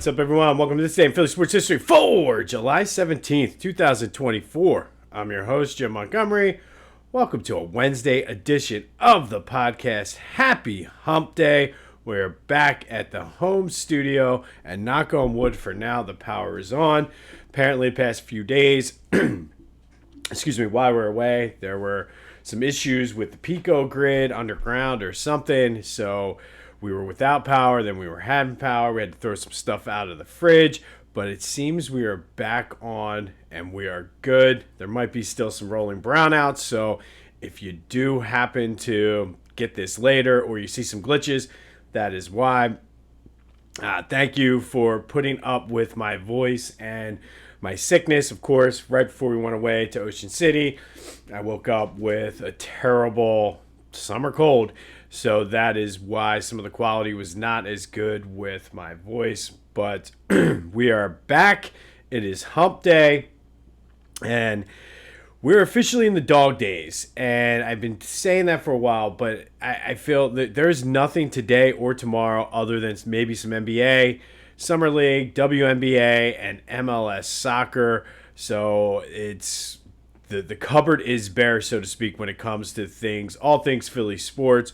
What's up, everyone? Welcome to this day in Philly sports history for July 17th, 2024. I'm your host, Jim Montgomery. Welcome to a Wednesday edition of the podcast. Happy Hump Day. We're back at the home studio, and knock on wood for now, the power is on. Apparently, the past few days, while we're away, there were some issues with the Pico grid underground or something, so we were without power, then we were having power. We had to throw some stuff out of the fridge, but it seems we are back on and we are good. There might be still some rolling brownouts, so if you do happen to get this later or you see some glitches, that is why. Thank you for putting up with my voice and my sickness. Of course, right before we went away to Ocean City, I woke up with a terrible summer cold. So that is why some of the quality was not as good with my voice. But we are back. It is hump day. And we're officially in the dog days. And I've been saying that for a while. But I feel that there's nothing today or tomorrow other than maybe some NBA, Summer League, WNBA, and MLS soccer. So it's the cupboard is bare, so to speak, when it comes to all things Philly sports.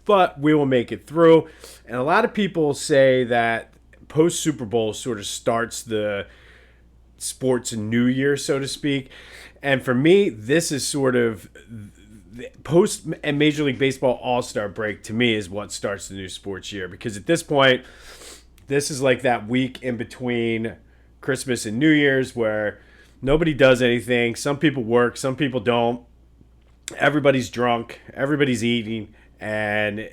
But we will make it through. And a lot of people say that post-Super Bowl sort of starts the sports new year, so to speak. And for me, this is sort of post and Major League Baseball All-Star break, to me, is what starts the new sports year. Because at this point, this is like that week in between Christmas and New Year's where nobody does anything. Some people work, some people don't. Everybody's drunk, everybody's eating. And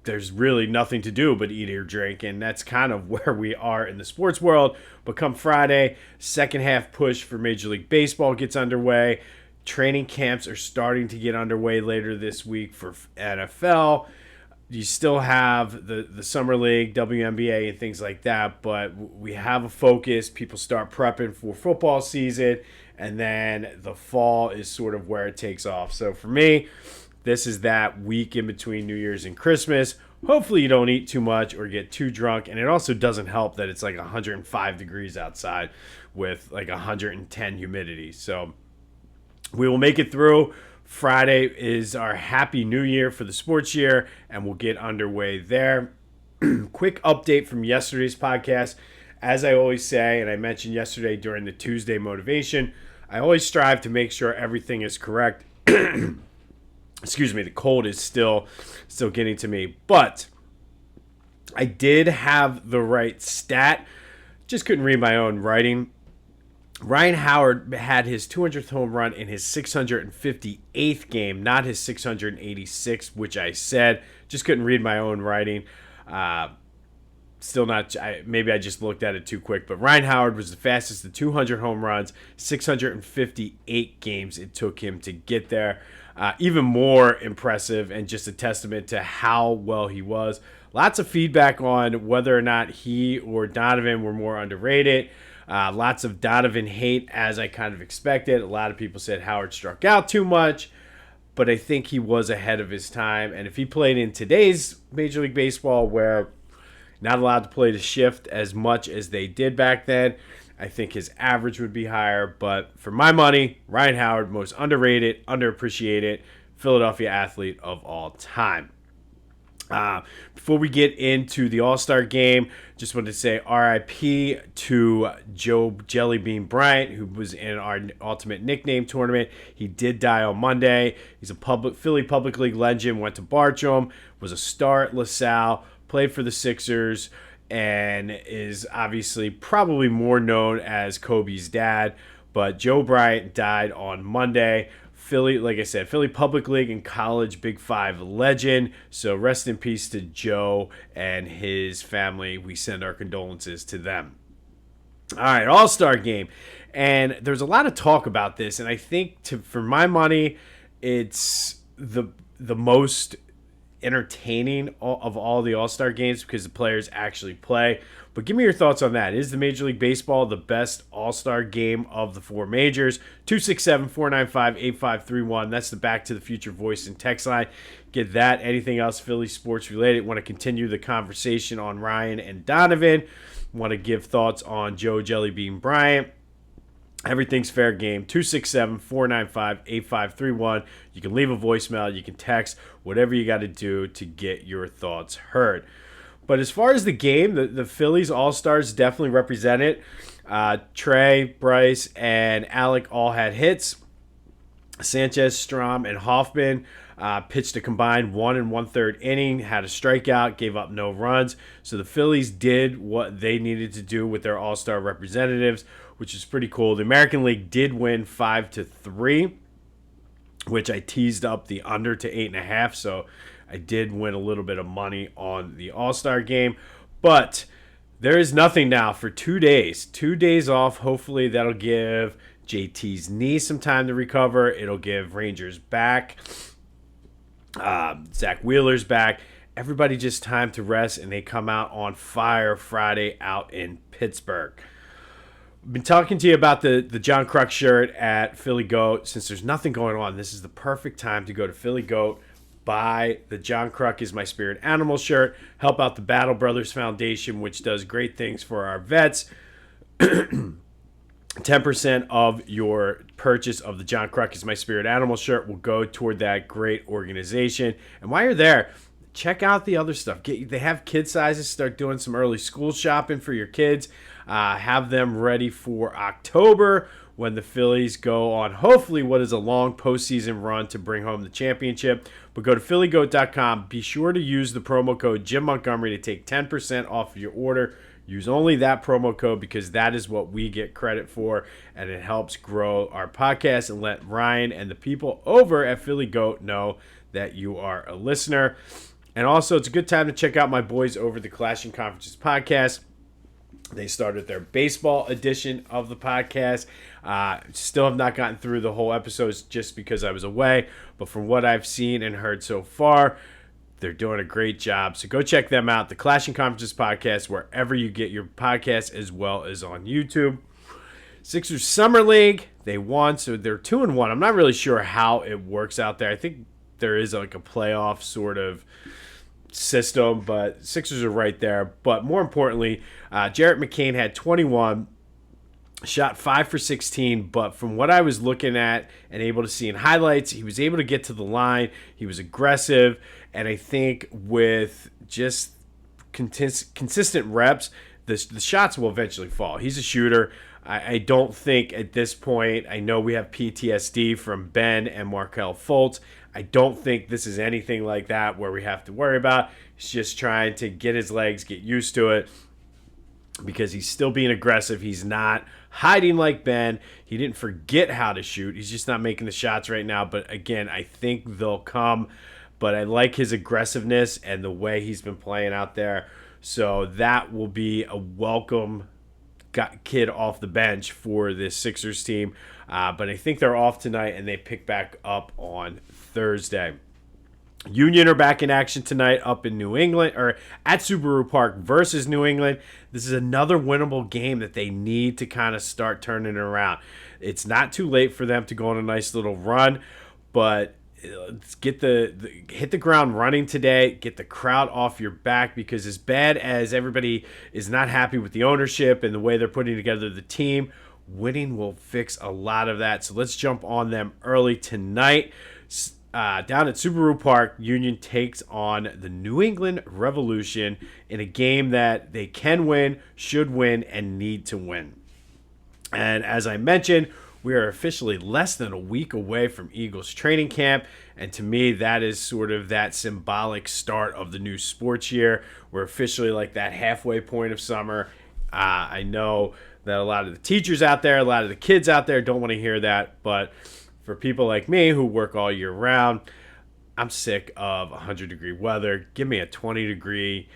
there's really nothing to do but eat or drink, and that's kind of where we are in the sports world. But come Friday, second half push for Major League Baseball gets underway. Training camps are starting to get underway later this week for NFL. You still have the Summer League, WNBA, and things like that, but we have a focus. People start prepping for football season, and then the fall is sort of where it takes off. So for me, this is that week in between New Year's and Christmas. Hopefully you don't eat too much or get too drunk. And it also doesn't help that it's like 105 degrees outside with like 110 humidity. So we will make it through. Friday is our Happy New Year for the sports year, and we'll get underway there. Quick update from yesterday's podcast. As I always say, and I mentioned yesterday during the Tuesday motivation, I always strive to make sure everything is correct. Excuse me, the cold is still getting to me. But I did have the right stat. Just couldn't read my own writing. Ryan Howard had his 200th home run in his 658th game, not his 686th, which I said. Just couldn't read my own writing. Still not, maybe I just looked at it too quick. But Ryan Howard was the fastest to 200 home runs, 658 games it took him to get there. Even more impressive and just a testament to how well he was. Lots of feedback on whether or not he or Donovan were more underrated. Lots of Donovan hate, as I kind of expected. A lot of people said Howard struck out too much, but I think he was ahead of his time. And if he played in today's Major League Baseball, where not allowed to play the shift as much as they did back then, I think his average would be higher. But for my money, Ryan Howard, most underrated, underappreciated Philadelphia athlete of all time. Before we get into the All-Star game, just wanted to say RIP to Joe Jellybean Bryant, who was in our Ultimate Nickname tournament. He did die on Monday. He's a Philly Public League legend, went to Bartram, was a star at LaSalle, played for the Sixers, and is obviously probably more known as Kobe's dad. But Joe Bryant died on Monday. Philly, like I said, Philly Public League and college Big Five legend. So rest in peace to Joe and his family. We send our condolences to them. All right, All-Star game. And there's a lot of talk about this. And I think, for my money, it's the most entertaining of all the All-Star games because the players actually play. But give me your thoughts on that. Is the Major League Baseball the best All-Star game of the four majors? 267-495-8531. That's the Back to the Future voice and text line. Get that. Anything else Philly sports related? Want to continue the conversation on Ryan and Donovan? want to give thoughts on Joe Jellybean Bryant, everything's fair game. 267-495-8531. You can leave a voicemail. You can text. Whatever you got to do to get your thoughts heard. But as far as the game, the Phillies All-Stars definitely represent it. Trey, Bryce, and Alec all had hits. Sanchez, Strom, and Hoffman pitched a combined 1 1/3 inning, had a strikeout, gave up no runs. So the Phillies did what they needed to do with their All-Star representatives, which is pretty cool. The American League did win 5-3, which I teased up the under to 8.5. So I did win a little bit of money on the All-Star game. But there is nothing now for 2 days. 2 days off. Hopefully that'll give JT's knee some time to recover. It'll give Rangers back. Zach Wheeler's back. Everybody just time to rest, and they come out on fire Friday out in Pittsburgh. I've been talking to you about the John Kruk shirt at Philly Goat. Since there's nothing going on, this is the perfect time to go to Philly Goat, buy the John Kruk is My Spirit Animal shirt, help out the Battle Brothers Foundation, which does great things for our vets. 10% of your purchase of the John Kruk is My Spirit Animal shirt will go toward that great organization. And while you're there, check out the other stuff. They have kid sizes. Start doing some early school shopping for your kids. Have them ready for October when the Phillies go on hopefully what is a long postseason run to bring home the championship. But go to phillygoat.com. Be sure to use the promo code Jim Montgomery to take 10% off of your order. Use only that promo code because that is what we get credit for, and it helps grow our podcast and let Ryan and the people over at Philly Goat know that you are a listener. And also, it's a good time to check out my boys over the Clashing Conferences podcast. They started their baseball edition of the podcast. Still have not gotten through the whole episodes just because I was away. But from what I've seen and heard so far, they're doing a great job. So go check them out. The Clashing Conferences podcast, wherever you get your podcasts, as well as on YouTube. Sixers Summer League, they won. So they're 2-1. I'm not really sure how it works out there. I think there is like a playoff sort of system, but Sixers are right there. But more importantly, Jaren McCain had 21, shot 5 for 16, but from what I was looking at and able to see in highlights, he was able to get to the line. He was aggressive, and I think with just consistent reps, the shots will eventually fall. He's a shooter. I don't think at this point, I know we have PTSD from Ben and Markelle Fultz. I don't think this is anything like that where we have to worry about. He's just trying to get his legs, get used to it, because he's still being aggressive. He's not hiding like Ben. He didn't forget how to shoot. He's just not making the shots right now. But again, I think they'll come. But I like his aggressiveness and the way he's been playing out there. So that will be a welcome kid off the bench for this Sixers team. But I think they're off tonight, and they pick back up on Thursday. Union are back in action tonight up in New England, or at Subaru Park versus New England. This is another winnable game that they need to kind of start turning it around. It's not too late for them to go on a nice little run, but let's hit the ground running today. Get the crowd off your back, because as bad as everybody is not happy with the ownership and the way they're putting together the team, winning will fix a lot of that. So let's jump on them early tonight. Down at Subaru Park, Union takes on the New England Revolution in a game that they can win, should win, and need to win. And as I mentioned, we are officially less than a week away from Eagles training camp. And to me, that is sort of that symbolic start of the new sports year. We're officially like that halfway point of summer. I know that a lot of the teachers out there, a lot of the kids out there don't want to hear that, but for people like me who work all year round, I'm sick of 100-degree weather. Give me a 20-degree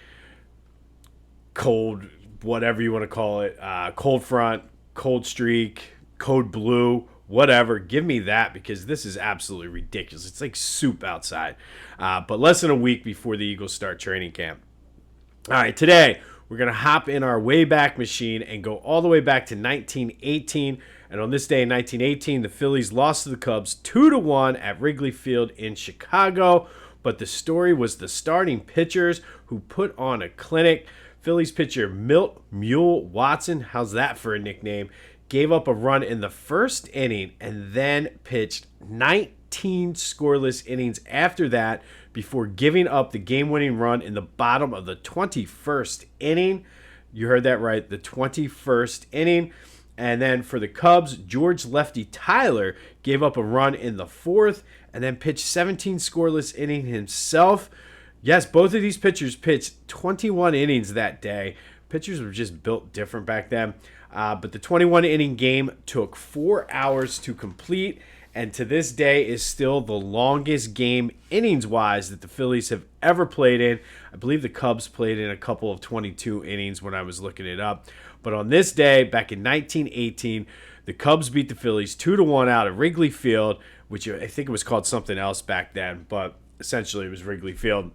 cold, whatever you want to call it, cold front, cold streak, code blue, whatever. Give me that, because this is absolutely ridiculous. It's like soup outside. But less than a week before the Eagles start training camp. All right, today we're going to hop in our Wayback Machine and go all the way back to 1918. And on this day in 1918, the Phillies lost to the Cubs 2-1 at Wrigley Field in Chicago. But the story was the starting pitchers who put on a clinic. Phillies pitcher Milt Mule Watson, how's that for a nickname, gave up a run in the first inning and then pitched 19 scoreless innings after that before giving up the game-winning run in the bottom of the 21st inning. You heard that right, the 21st inning. And then for the Cubs, George Lefty Tyler gave up a run in the fourth and then pitched 17 scoreless innings himself. Yes, both of these pitchers pitched 21 innings that day. Pitchers were just built different back then. But the 21-inning game took 4 hours to complete, and to this day is still the longest game innings-wise that the Phillies have ever played in. I believe the Cubs played in a couple of 22 innings when I was looking it up. But on this day, back in 1918, the Cubs beat the Phillies 2-1 out at Wrigley Field, which I think it was called something else back then, but essentially it was Wrigley Field.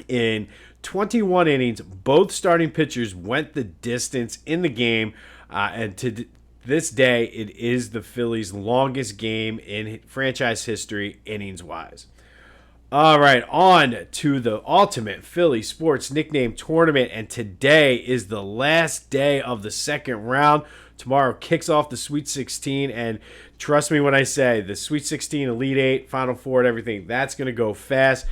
In 21 innings, both starting pitchers went the distance in the game, and to this day, it is the Phillies' longest game in franchise history, innings-wise. All right, on to the Ultimate Philly Sports Nickname Tournament, and today is the last day of the second round. Tomorrow kicks off the Sweet 16, and trust me when I say the Sweet 16, Elite 8, Final Four, and everything, that's going to go fast.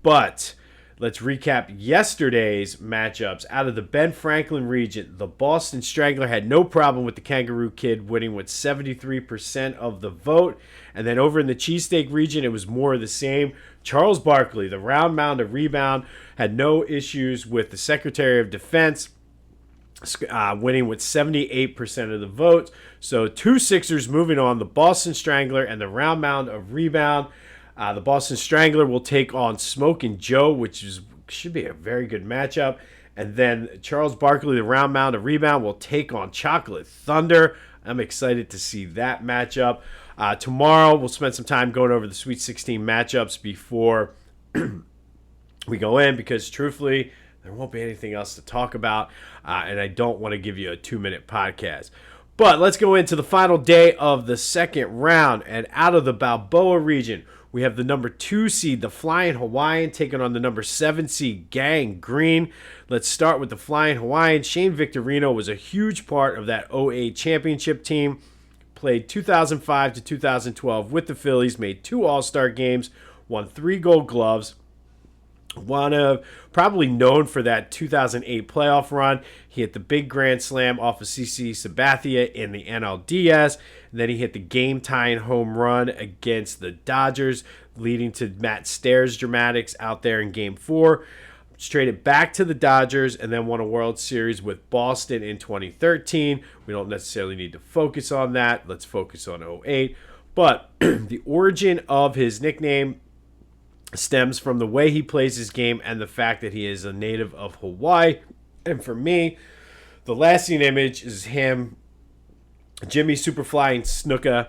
But let's recap yesterday's matchups. Out of the Ben Franklin region, the Boston Strangler had no problem with the Kangaroo Kid winning with 73% of the vote. And then over in the Cheesesteak region, it was more of the same. Charles Barkley, the round mound of rebound, had no issues with the Secretary of Defense, winning with 78% of the votes. So two Sixers moving on, the Boston Strangler and the round mound of rebound. The Boston Strangler will take on Smokin' Joe, which should be a very good matchup. And then Charles Barkley, the round mound of rebound, will take on Chocolate Thunder. I'm excited to see that matchup. Tomorrow, we'll spend some time going over the Sweet 16 matchups before we go in, because truthfully, there won't be anything else to talk about, and I don't want to give you a 2-minute podcast. But let's go into the final day of the second round, and out of the Balboa region, we have the number 2 seed, the Flyin Hawaiian, taking on the number 7 seed, Gang Green. Let's start with the Flyin Hawaiian. Shane Victorino was a huge part of that 08 championship team. Played 2005 to 2012 with the Phillies, made 2 All-Star games, won 3 Gold Gloves. Probably known for that 2008 playoff run. He hit the big grand slam off of CC Sabathia in the NLDS. And then he hit the game-tying home run against the Dodgers, leading to Matt Stairs dramatics out there in Game 4. Traded back to the Dodgers and then won a World Series with Boston in 2013. We don't necessarily need to focus on that. Let's focus on 08. But the origin of his nickname stems from the way he plays his game and the fact that he is a native of Hawaii. And for me, the lasting image is him, Jimmy Superflying Snuka,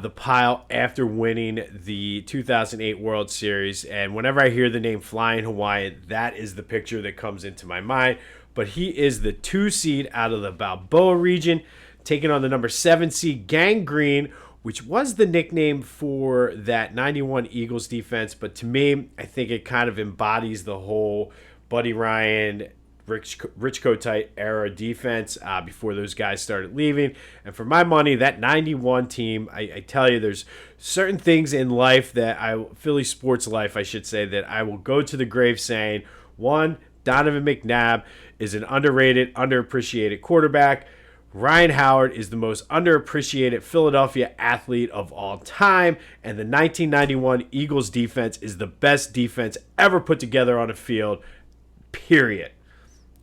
the pile after winning the 2008 World Series. And whenever I hear the name Flyin Hawaiian, that is the picture that comes into my mind. But he is the 2 seed out of the Balboa region, taking on the number 7 seed, Gang Green, which was the nickname for that 91 Eagles defense. But to me, I think it kind of embodies the whole Buddy Ryan, Rich Kotite era defense before those guys started leaving. And for my money, that 91 team, I tell you, there's certain things in life Philly sports life, I should say, that I will go to the grave saying, 1, Donovan McNabb is an underrated, underappreciated quarterback. Ryan Howard is the most underappreciated Philadelphia athlete of all time, and the 1991 Eagles defense is the best defense ever put together on a field, period.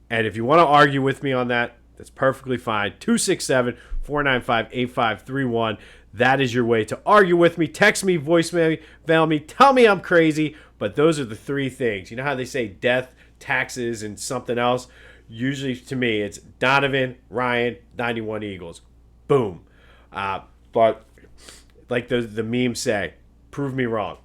And if you want to argue with me on that, that's perfectly fine. 267-495-8531. That is your way to argue with me. Text me, voicemail me, tell me I'm crazy, but those are the 3 things. You know how they say death, taxes, and something else? Usually, to me, it's Donovan, Ryan, 91 Eagles. Boom. But like the memes say, prove me wrong.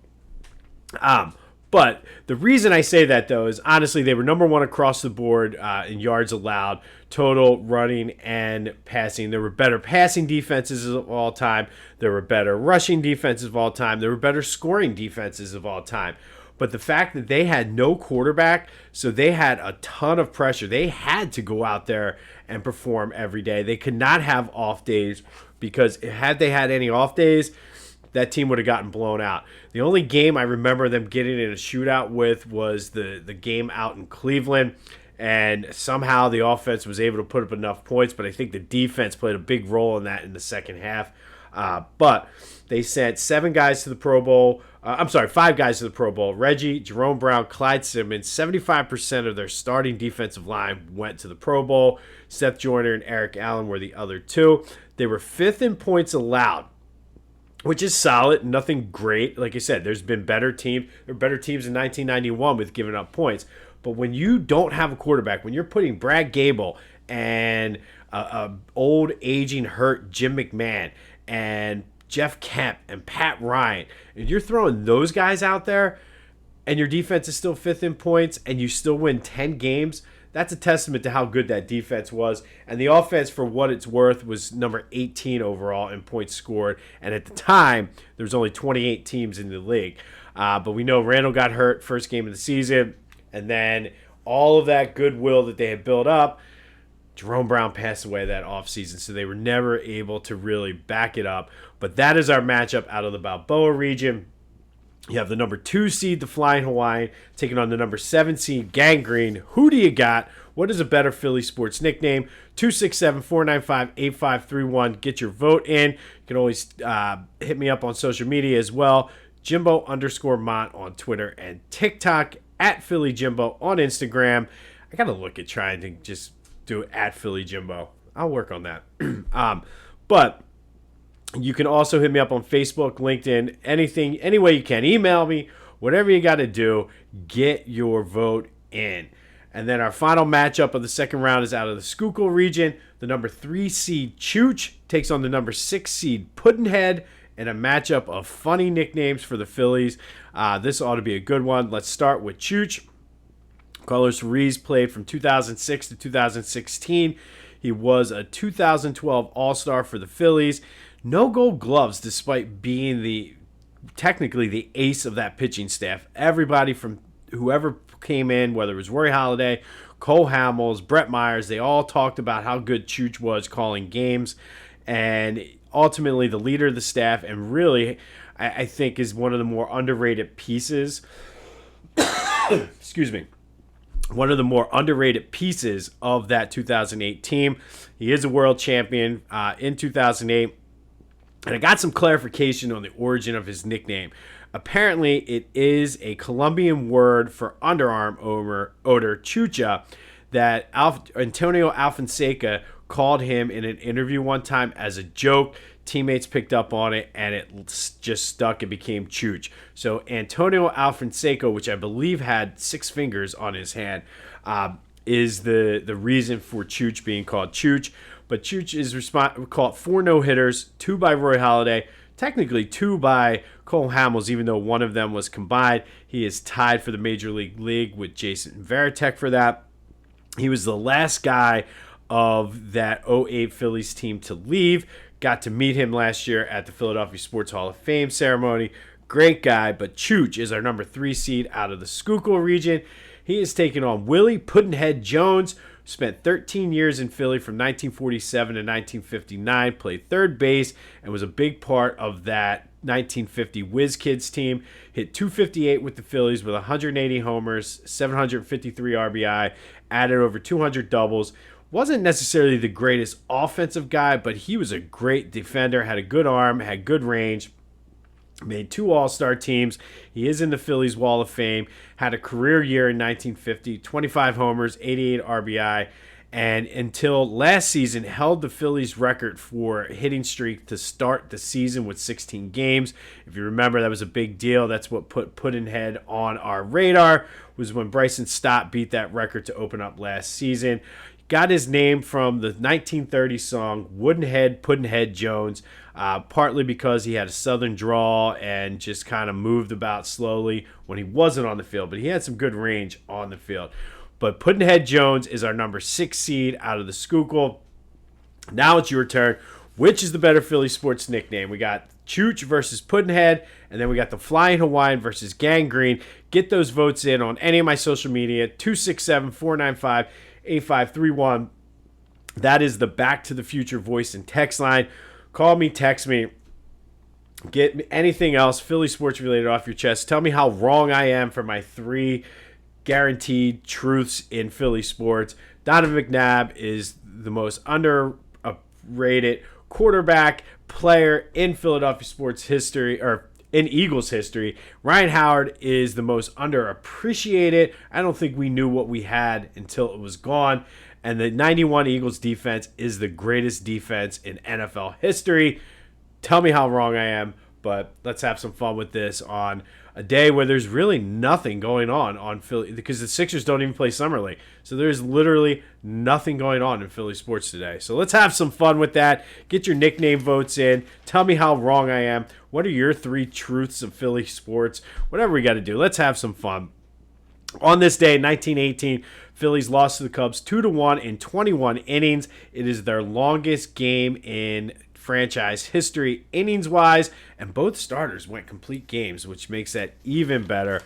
But the reason I say that, though, is honestly they were number 1 across the board in yards allowed, total, running, and passing. There were better passing defenses of all time. There were better rushing defenses of all time. There were better scoring defenses of all time. But the fact that they had no quarterback, so they had a ton of pressure. They had to go out there and perform every day. They could not have off days, because had they had any off days, that team would have gotten blown out. The only game I remember them getting in a shootout with was the game out in Cleveland, and somehow the offense was able to put up enough points, but I think the defense played a big role in that in the second half. But they sent 5 guys to the Pro Bowl. Reggie, Jerome Brown, Clyde Simmons. 75% of their starting defensive line went to the Pro Bowl. Seth Joyner and Eric Allen were the other 2. They were 5th in points allowed, which is solid. Nothing great. Like I said, there's been better teams. There were better teams in 1991 with giving up points. But when you don't have a quarterback, when you're putting Brad Gable and old, aging, hurt Jim McMahon and Jeff Kemp and Pat Ryan, and you're throwing those guys out there, and your defense is still 5th in points, and you still win 10 games, that's a testament to how good that defense was. And the offense, for what it's worth, was number 18 overall in points scored. And at the time, there was only 28 teams in the league. But we know Randall got hurt first game of the season, and then all of that goodwill that they had built up, Jerome Brown passed away that offseason, so they were never able to really back it up. But that is our matchup out of the Balboa region. You have the number 2 seed, the Flyin Hawaiian, taking on the number 7 seed, Gangrene. Who do you got? What is a better Philly sports nickname? 267-495-8531. Get your vote in. You can always hit me up on social media as well. Jimbo_Mont on Twitter and TikTok, at Philly Jimbo on Instagram. I got to look at trying to just do it at Philly Jimbo. I'll work on that. But you can also hit me up on Facebook, LinkedIn, anything, any way you can. Email me, whatever you got to do. Get your vote in. And then our final matchup of the second round is out of the Schuylkill region. The number 3 seed, Chooch, takes on the number 6 seed, Puddin, in a matchup of funny nicknames for the Phillies. This ought to be a good one. Let's start with Chooch. Carlos Ruiz played from 2006 to 2016. He was a 2012 All-Star for the Phillies. No Gold Gloves, despite being technically the ace of that pitching staff. Everybody from whoever came in, whether it was Roy Halladay, Cole Hamels, Brett Myers, they all talked about how good Chooch was calling games. And ultimately the leader of the staff, and really, I think, is one of the more underrated pieces. Excuse me. One of the more underrated pieces of that 2008 team. He is a world champion in 2008. And I got some clarification on the origin of his nickname. Apparently, it is a Colombian word for underarm odor, chucha, that Antonio Alfonseca called him in an interview one time as a joke. Teammates picked up on it, and it just stuck. It became Chooch. So Antonio Alfonseca, which I believe had 6 fingers on his hand, is the reason for Chooch being called Chooch. But Chooch is caught 4 no-hitters, 2 by Roy Halladay, technically 2 by Cole Hamels, even though one of them was combined. He is tied for the Major League with Jason Varitek for that. He was the last guy of that '08 Phillies team to leave. Got to meet him last year at the Philadelphia Sports Hall of Fame ceremony. Great guy, but Chooch is our number 3 seed out of the Schuylkill region. He is taking on Willie Puddinhead Jones. Spent 13 years in Philly from 1947 to 1959, played third base, and was a big part of that 1950 Whiz Kids team. Hit .258 with the Phillies with 180 homers, 753 RBI, added over 200 doubles. Wasn't necessarily the greatest offensive guy, but he was a great defender, had a good arm, had good range. Made 2 All-Star teams. He is in the Phillies Wall of Fame. Had a career year in 1950, 25 homers, 88 RBI, and until last season held the Phillies record for hitting streak to start the season with 16 games. If you remember, that was a big deal. That's what put Puddinhead on our radar, was when Bryson Stott beat that record to open up last season. Got his name from the 1930 song Woodenhead Puddinhead Jones, partly because he had a southern drawl and just kind of moved about slowly when he wasn't on the field, but he had some good range on the field. But Puddinhead Jones is our number 6 seed out of the Schuylkill. Now it's your turn. Which is the better Philly sports nickname? We got Chooch versus Puddin, and then we got the Flyin Hawaiian versus Gangrene. Get those votes in on any of my social media, 267-495-8531. That is the Back to the Future voice and text line. Call me, text me. Get anything else Philly sports related off your chest. Tell me how wrong I am for my 3 guaranteed truths in Philly sports. Donovan McNabb is the most underrated quarterback player in Philadelphia sports history, or in Eagles history. Ryan Howard is the most underappreciated. I don't think we knew what we had until it was gone. And the 91 Eagles defense is the greatest defense in NFL history. Tell me how wrong I am, but let's have some fun with this on a day where there's really nothing going on Philly, because the Sixers don't even play Summer League. So there's literally nothing going on in Philly sports today. So let's have some fun with that. Get your nickname votes in. Tell me how wrong I am. What are your 3 truths of Philly sports? Whatever we got to do. Let's have some fun. On this day, 1918, Phillies lost to the Cubs 2-1 in 21 innings. It is their longest game in franchise history, innings-wise, and both starters went complete games, which makes that even better.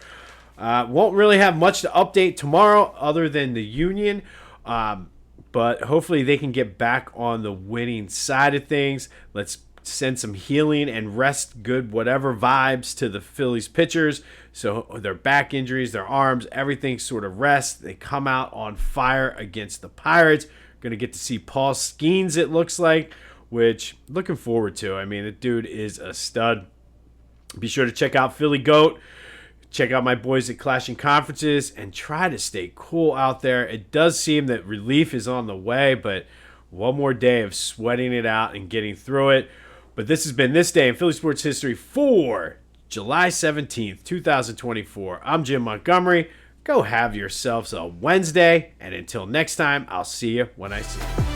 Won't really have much to update tomorrow other than the Union, but hopefully they can get back on the winning side of things. Let's send some healing and rest good whatever vibes to the Phillies pitchers. So their back injuries, their arms, everything sort of rest. They come out on fire against the Pirates. Going to get to see Paul Skeens, it looks like, which looking forward to. I mean, the dude is a stud. Be sure to check out Philly Goat. Check out my boys at Clashing Conferences and try to stay cool out there. It does seem that relief is on the way, but one more day of sweating it out and getting through it. But this has been This Day in Philly Sports History for July 17th, 2024. I'm Jim Montgomery. Go have yourselves a Wednesday, and until next time, I'll see you when I see you.